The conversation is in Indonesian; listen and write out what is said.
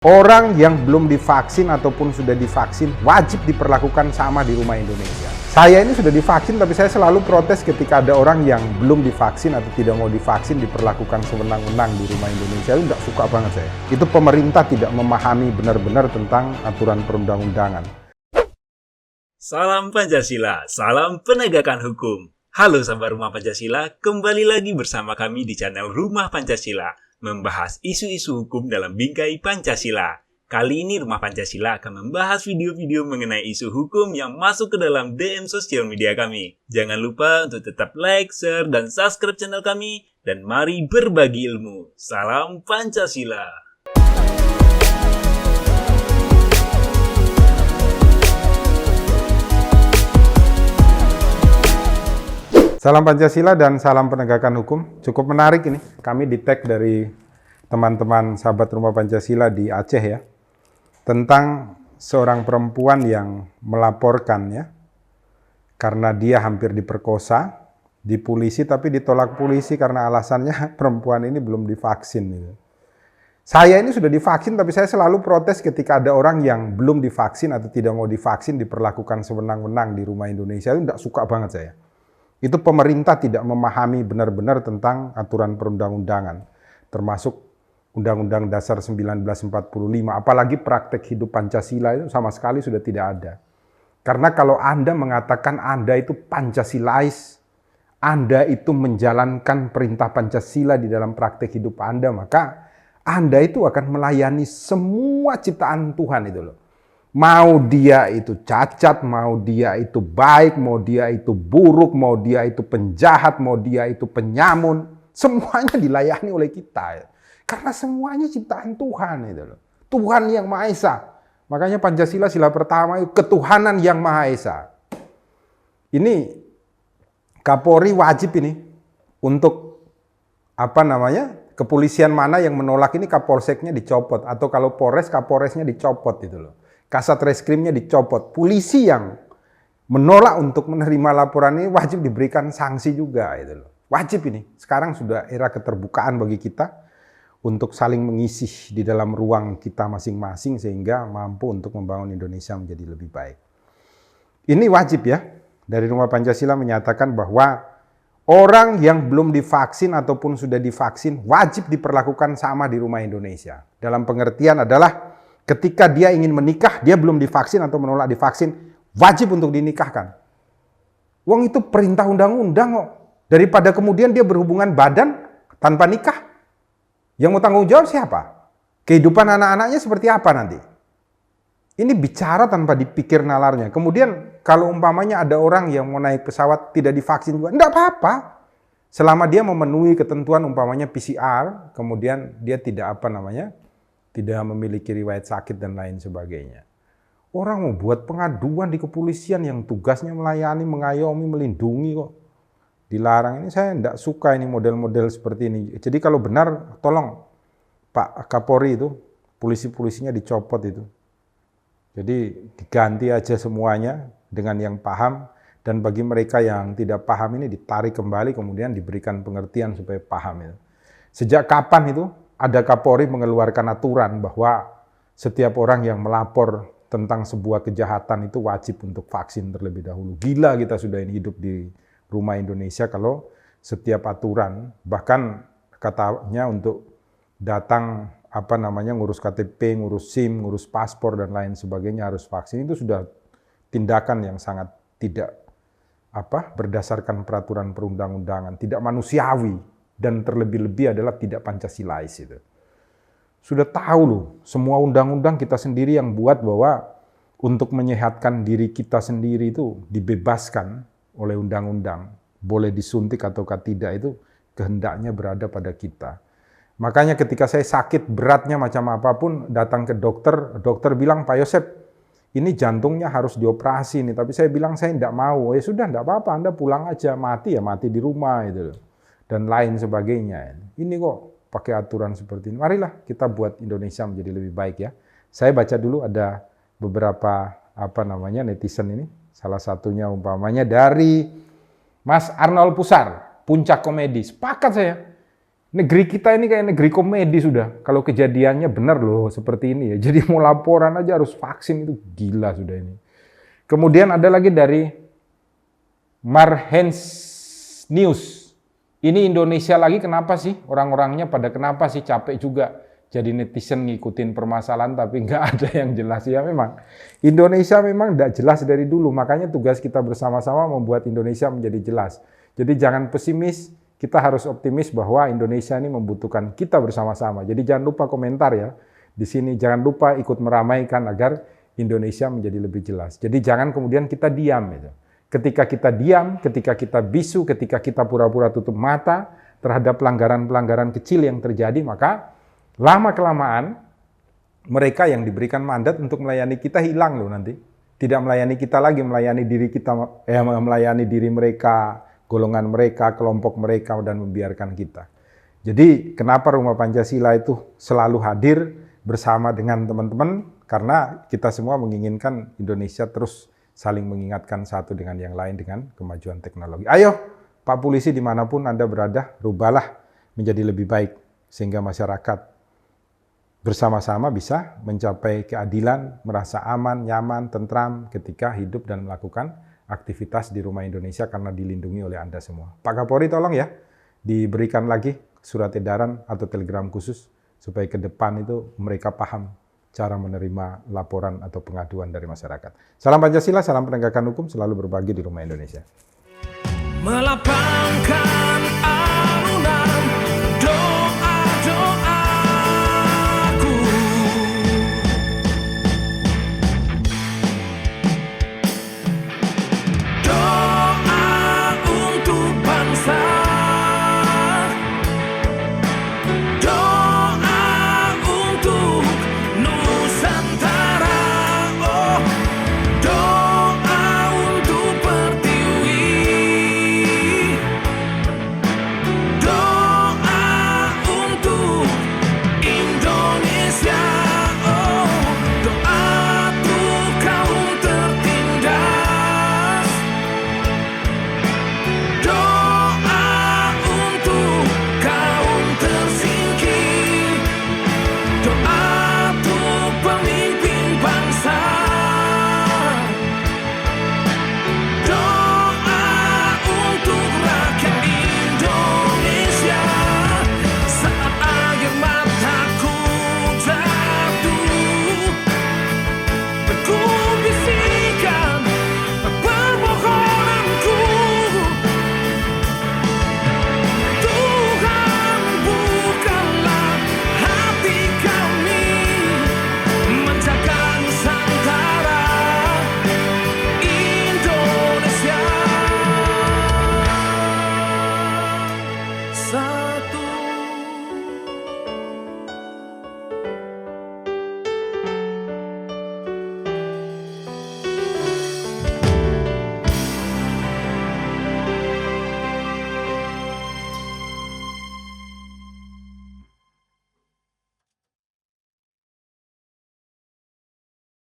Orang yang belum divaksin ataupun sudah divaksin wajib diperlakukan sama di rumah Indonesia. Saya ini sudah divaksin tapi saya selalu protes ketika ada orang yang belum divaksin atau tidak mau divaksin diperlakukan sewenang-wenang di rumah Indonesia. Itu nggak suka banget saya. Itu pemerintah tidak memahami benar-benar tentang aturan perundang-undangan. Salam Pancasila, salam penegakan hukum. Halo sahabat Rumah Pancasila, kembali lagi bersama kami di channel Rumah Pancasila, membahas isu-isu hukum dalam bingkai Pancasila. Kali ini Rumah Pancasila akan membahas video-video mengenai isu hukum yang masuk ke dalam DM sosial media kami. Jangan lupa untuk tetap like, share, dan subscribe channel kami, dan mari berbagi ilmu. Salam Pancasila. Salam Pancasila dan salam penegakan hukum. Cukup menarik ini. Kami di-tag dari teman-teman sahabat Rumah Pancasila di Aceh ya. Tentang seorang perempuan yang melaporkan ya. Karena dia hampir diperkosa di polisi tapi ditolak polisi karena alasannya perempuan ini belum divaksin gitu. Saya ini sudah divaksin tapi saya selalu protes ketika ada orang yang belum divaksin atau tidak mau divaksin diperlakukan sewenang-wenang di rumah Indonesia. Itu nggak suka banget saya. Itu pemerintah tidak memahami benar-benar tentang aturan perundang-undangan, termasuk Undang-Undang Dasar 1945, apalagi praktek hidup Pancasila itu sama sekali sudah tidak ada. Karena kalau Anda mengatakan Anda itu Pancasilais, Anda itu menjalankan perintah Pancasila di dalam praktek hidup Anda, maka Anda itu akan melayani semua ciptaan Tuhan itu loh. Mau dia itu cacat, mau dia itu baik, mau dia itu buruk, mau dia itu penjahat, mau dia itu penyamun, semuanya dilayani oleh kita. Karena semuanya ciptaan Tuhan itu loh. Tuhan yang Maha Esa. Makanya Pancasila sila pertama itu ketuhanan yang Maha Esa. Ini Kapolri wajib ini untuk kepolisian mana yang menolak ini Kapolseknya dicopot, atau kalau Polres Kapolresnya dicopot itu loh. Kasat Reskrimnya dicopot. Polisi yang menolak untuk menerima laporan ini wajib diberikan sanksi juga gitu loh. Wajib ini. Sekarang sudah era keterbukaan bagi kita untuk saling mengisi di dalam ruang kita masing-masing sehingga mampu untuk membangun Indonesia menjadi lebih baik. Ini wajib ya. Dari Rumah Pancasila menyatakan bahwa orang yang belum divaksin ataupun sudah divaksin wajib diperlakukan sama di rumah Indonesia. Dalam pengertian adalah ketika dia ingin menikah, dia belum divaksin atau menolak divaksin, wajib untuk dinikahkan. Wong itu perintah undang-undang kok. Daripada kemudian dia berhubungan badan tanpa nikah. Yang mau tanggung jawab siapa? Kehidupan anak-anaknya seperti apa nanti? Ini bicara tanpa dipikir nalarnya. Kemudian kalau umpamanya ada orang yang mau naik pesawat tidak divaksin juga, enggak apa-apa. Selama dia memenuhi ketentuan umpamanya PCR, kemudian dia tidak tidak memiliki riwayat sakit dan lain sebagainya. Orang mau buat pengaduan di kepolisian yang tugasnya melayani, mengayomi, melindungi kok. Dilarang. Ini saya tidak suka ini model-model seperti ini. Jadi kalau benar, tolong Pak Kapolri itu, polisi-polisinya dicopot itu. Jadi diganti aja semuanya dengan yang paham, dan bagi mereka yang tidak paham ini ditarik kembali, kemudian diberikan pengertian supaya paham itu. Sejak kapan itu ada Kapolri mengeluarkan aturan bahwa setiap orang yang melapor tentang sebuah kejahatan itu wajib untuk vaksin terlebih dahulu. Gila kita sudah ini hidup di rumah Indonesia kalau setiap aturan, bahkan katanya untuk datang ngurus KTP, ngurus SIM, ngurus paspor dan lain sebagainya harus vaksin. Itu sudah tindakan yang sangat tidak berdasarkan peraturan perundang-undangan, tidak manusiawi. Dan terlebih-lebih adalah tidak Pancasilais itu. Sudah tahu loh, semua undang-undang kita sendiri yang buat bahwa untuk menyehatkan diri kita sendiri itu dibebaskan oleh undang-undang. Boleh disuntik ataukah tidak itu kehendaknya berada pada kita. Makanya ketika saya sakit beratnya macam apapun, datang ke dokter, dokter bilang, Pak Yosep, ini jantungnya harus dioperasi nih. Tapi saya bilang saya tidak mau. Ya sudah, tidak apa-apa, Anda pulang aja, mati ya mati di rumah itu loh. Dan lain sebagainya. Ini kok pakai aturan seperti ini. Marilah kita buat Indonesia menjadi lebih baik ya. Saya baca dulu ada beberapa netizen ini. Salah satunya umpamanya dari Mas Arnold Pusar, Puncak Komedi. Sepakat saya. Negeri kita ini kayak negeri komedi sudah. Kalau kejadiannya benar loh seperti ini ya. Jadi mau laporan aja harus vaksin, itu gila sudah ini. Kemudian ada lagi dari Marhens News. Ini Indonesia lagi, kenapa sih? Orang-orangnya pada kenapa sih, capek juga. Jadi netizen ngikutin permasalahan tapi nggak ada yang jelas. Ya memang, Indonesia memang nggak jelas dari dulu. Makanya tugas kita bersama-sama membuat Indonesia menjadi jelas. Jadi jangan pesimis, kita harus optimis bahwa Indonesia ini membutuhkan kita bersama-sama. Jadi jangan lupa komentar ya. Di sini jangan lupa ikut meramaikan agar Indonesia menjadi lebih jelas. Jadi jangan kemudian kita diam. Gitu. Ketika kita diam, ketika kita bisu, ketika kita pura-pura tutup mata terhadap pelanggaran-pelanggaran kecil yang terjadi, maka lama-kelamaan mereka yang diberikan mandat untuk melayani kita hilang loh nanti. Tidak melayani kita lagi, melayani diri kita, melayani diri mereka, golongan mereka, kelompok mereka, dan membiarkan kita. Jadi kenapa Rumah Pancasila itu selalu hadir bersama dengan teman-teman? Karena kita semua menginginkan Indonesia terus saling mengingatkan satu dengan yang lain dengan kemajuan teknologi. Ayo Pak Polisi dimanapun Anda berada, rubahlah menjadi lebih baik. Sehingga masyarakat bersama-sama bisa mencapai keadilan, merasa aman, nyaman, tentram ketika hidup dan melakukan aktivitas di Rumah Indonesia karena dilindungi oleh Anda semua. Pak Kapolri tolong ya, diberikan lagi surat edaran atau telegram khusus supaya ke depan itu mereka paham cara menerima laporan atau pengaduan dari masyarakat. Salam Pancasila, salam penegakan hukum, selalu berbagi di Rumah Indonesia. Melapangkan